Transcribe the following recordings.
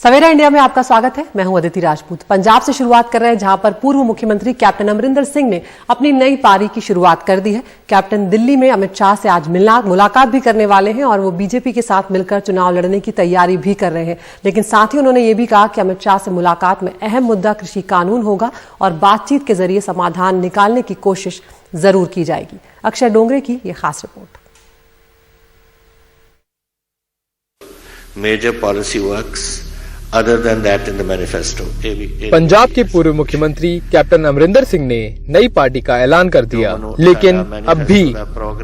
सवेरा India में आपका स्वागत है। मैं हूं अदिति राजपूत। पंजाब से शुरुआत कर रहे हैं, जहां पर पूर्व मुख्यमंत्री कैप्टन अमरिंदर सिंह ने अपनी नई पारी की शुरुआत कर दी है। कैप्टन दिल्ली में अमित शाह से आज मुलाकात भी करने वाले हैं और वो बीजेपी के साथ मिलकर चुनाव लड़ने की तैयारी भी कर रहे हैं। लेकिन साथ ही उन्होंने ये भी कहा कि अमित शाह से मुलाकात में अहम मुद्दा कृषि कानून होगा और बातचीत के जरिए समाधान निकालने की कोशिश जरूर की जाएगी। अक्षय डोंगरे की ये खास report. Major policy works other than that in the manifesto. Punjab के पूर्व मुख्यमंत्री कैप्टन अमरिंदर सिंह ने नई पार्टी का ऐलान कर दिया, लेकिन अब भी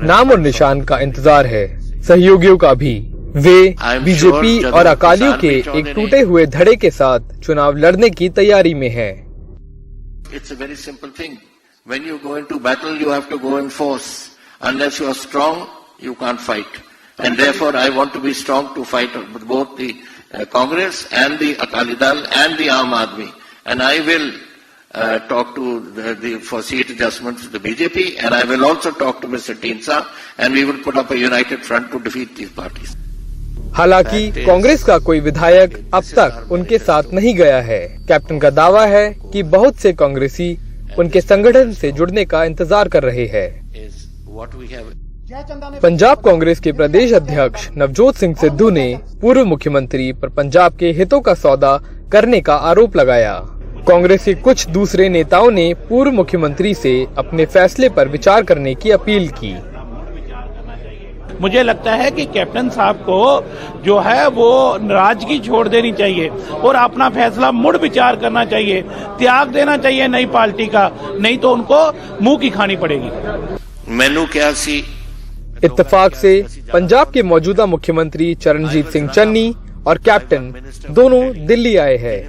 नाम और निशान का इंतजार है, सहयोगियों का भी। वे बीजेपी और अकालियों के एक टूटे हुए धड़े के साथ चुनाव लड़ने की तैयारी में है। It's a very simple thing. When you go into battle, you have to go in force. Unless you are strong, you can't fight. And therefore, I want to be strong to fight with both the Congress and the Akali Dal and the Aam Aadmi. And I will talk to for seat adjustments to the BJP, and I will also talk to Mr. Teensah, and we will put up a united front to defeat these parties. हालांकि कांग्रेस का कोई विधायक अब तक उनके साथ नहीं गया है। कैप्टन का दावा है कि बहुत से कांग्रेसी उनके संगठन से जुड़ने का इंतजार कर रहे हैं। पंजाब कांग्रेस के प्रदेश अध्यक्ष नवजोत सिंह सिद्धू ने पूर्व मुख्यमंत्री पर पंजाब के हितों का सौदा करने का आरोप लगाया। कांग्रेस के कुछ दूसरे नेताओं ने पूर्व मुख्यमंत्री से अपने फैसले पर विचार करने की अपील की। मुझे लगता है कि कैप्टन साहब को जो है वो नाराजगी छोड़ देनी चाहिए और अपना फैसला मुड़ विचार करना चाहिए, त्याग देना चाहिए नई पार्टी का, नहीं तो उनको मुंह की खानी पड़ेगी। मैनू क्या सी इत्तेफाक से पंजाब के मौजूदा मुख्यमंत्री चरणजीत सिंह चन्नी और कैप्टन दोनों दिल्ली आए हैं।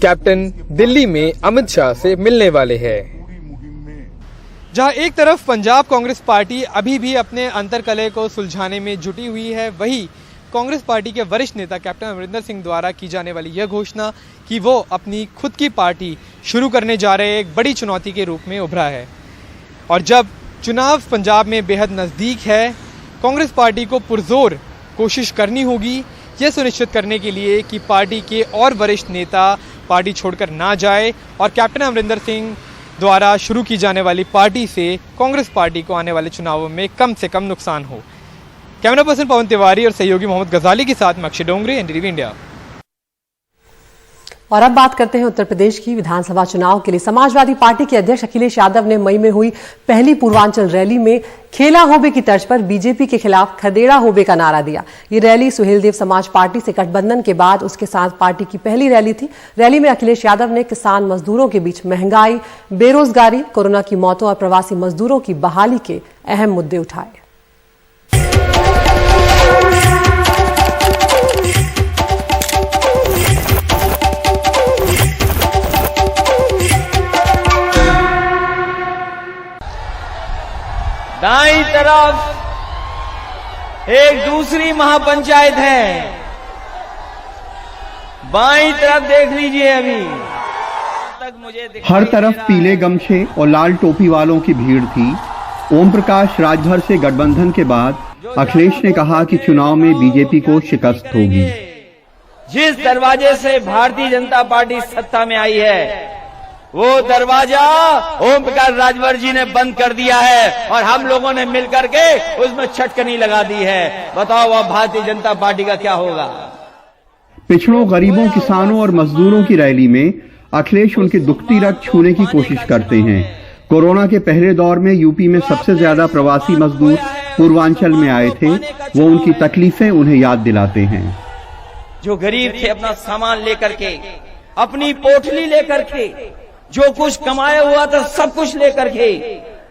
कैप्टन दिल्ली में अमित शाह से मिलने वाले हैं। जहां एक तरफ पंजाब कांग्रेस पार्टी अभी भी अपने अंतर्कलह को सुलझाने में जुटी हुई है, वहीं कांग्रेस पार्टी के वरिष्ठ नेता कैप्टन अमरिंदर सिंह द्वारा की जाने वाली यह घोषणा कि वो अपनी खुद की पार्टी शुरू करने जा रहे एक बड़ी चुनौती के रूप में उभरा है। और जब चुनाव पंजाब में बेहद नज़दीक है, कांग्रेस पार्टी को पुरजोर कोशिश करनी होगी यह सुनिश्चित करने के लिए कि पार्टी के और वरिष्ठ नेता पार्टी छोड़कर ना जाए और कैप्टन अमरिंदर सिंह द्वारा शुरू की जाने वाली पार्टी से कांग्रेस पार्टी को आने वाले चुनावों में कम से कम नुकसान हो। कैमरा पर्सन पवन तिवारी और सहयोगी मोहम्मद गजाली के साथ अक्षय डोंगरे, एनडीटीवी इंडिया। और अब बात करते हैं उत्तर प्रदेश की। विधानसभा चुनाव के लिए समाजवादी पार्टी के अध्यक्ष अखिलेश यादव ने मई में हुई पहली पूर्वांचल रैली में खेला होबे की तर्ज पर बीजेपी के खिलाफ खदेड़ा होबे का नारा दिया। ये रैली सुहेलदेव समाज पार्टी से गठबंधन के बाद उसके साथ पार्टी की पहली रैली थी। रैली में अखिलेश यादव ने किसान मजदूरों के बीच महंगाई, बेरोजगारी, कोरोना की मौतों और प्रवासी मजदूरों की बहाली के अहम मुद्दे उठाए। दाईं तरफ एक दूसरी महापंचायत है, बाईं तरफ देख लीजिए। अभी तक मुझे हर तरफ पीले गमछे और लाल टोपी वालों की भीड़ थी। ओम प्रकाश राजभर से गठबंधन के बाद अखिलेश ने कहा कि चुनाव में बीजेपी को शिकस्त होगी। जिस दरवाजे से भारतीय जनता पार्टी सत्ता में आई है, वो दरवाजा ओम प्रकाश राजभर जी ने बंद कर दिया है और हम लोगों ने मिलकर के उसमें छटकनी लगा दी है। बताओ अब भारतीय जनता पार्टी का क्या होगा। पिछड़ों, गरीबों, किसानों और मजदूरों की रैली में अखिलेश उनकी दुखती रग छूने की कोशिश करते हैं। कोरोना के पहले दौर में यूपी में सबसे ज्यादा प्रवासी मजदूर पूर्वांचल में आए थे। वो उनकी तकलीफें उन्हें याद दिलाते हैं। जो गरीब थे अपना सामान लेकर के, अपनी पोटली लेकर के, जो कुछ कमाया हुआ था सब कुछ लेकर के,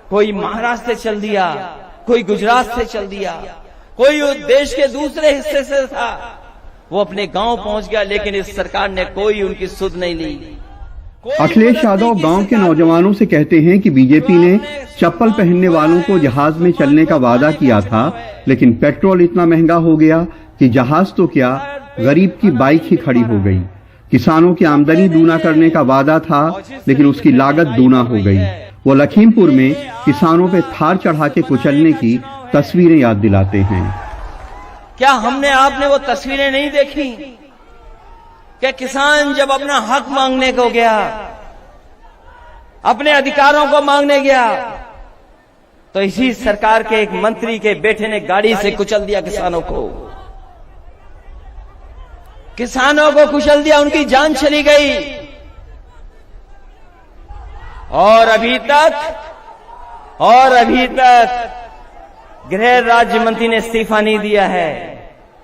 कोई महाराष्ट्र से चल दिया, कोई गुजरात से चल दिया, कोई देश के दूसरे हिस्से से था, वो अपने गांव पहुंच गया, लेकिन इस सरकार ने कोई उनकी सुध नहीं ली। अखिलेश यादव गांव के नौजवानों से कहते हैं कि बीजेपी ने चप्पल पहनने वालों को जहाज में चलने का वादा किया था, लेकिन पेट्रोल इतना महंगा हो गया कि जहाज तो क्या, गरीब की बाइक ही खड़ी हो गई। किसानों की आमदनी दूना करने का वादा था, लेकिन उसकी लागत दूना हो गई। वो लखीमपुर में किसानों पे थार चढ़ा के कुचलने की तस्वीरें याद दिलाते हैं। क्या हमने आपने वो तस्वीरें नहीं देखी? कि किसान जब अपना हक मांगने को गया, अपने अधिकारों को मांगने गया, तो इसी सरकार के एक मंत्री के बेटे ने गाड़ी से कुचल दिया किसानों को। किसानों को कुचल दिया, उनकी जान चली गई। और अभी तक गृह राज्य मंत्री ने इस्तीफा नहीं दिया है,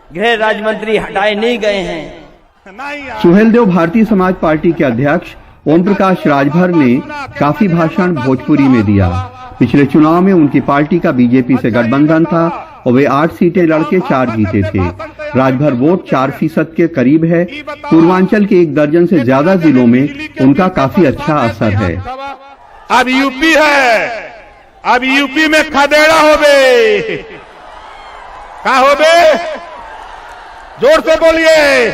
गृह राज्य मंत्री हटाए नहीं गए हैं। सुहेलदेव भारतीय समाज पार्टी के अध्यक्ष ओम प्रकाश राजभर ने काफी भाषण भोजपुरी में दिया। पिछले चुनाव में उनकी पार्टी का बीजेपी से गठबंधन था और वे 8 सीटें लड़के 4 जीते थे। राजभर वोट 4% के करीब है। पूर्वांचल के 1 दर्जन से ज्यादा जिलों में उनका काफी अच्छा असर है। अब यूपी है, अब यूपी में खदेड़ा होबे। का होबे? जोर से बोलिए।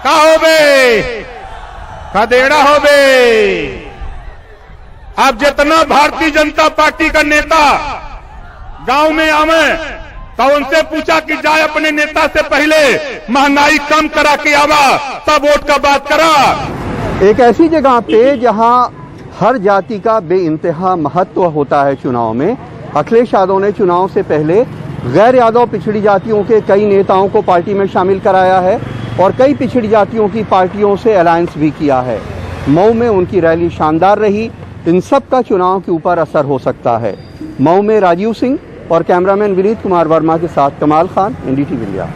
का होबे? खदेड़ा होबे। अब जितना भारतीय जनता पार्टी का नेता गांव में आवे तो उनसे पूछा कि जाए अपने नेता से पहले महंगाई कम करा के आवा, तब वोट का बात करा। एक ऐसी जगह पे जहां हर जाति का बेइंतहा महत्व होता है चुनाव में, अखिलेश यादव ने चुनाव से पहले गैर यादव पिछड़ी जातियों के कई नेताओं को पार्टी में शामिल कराया है और कई पिछड़ी जातियों की पार्टियों से अलायंस भी किया है। मऊ में उनकी रैली शानदार रही। इन सब का चुनाव के ऊपर असर हो सकता है। मऊ में राजीव सिंह और कैमरामैन विनीत कुमार वर्मा के साथ कमाल खान, NDTV इंडिया।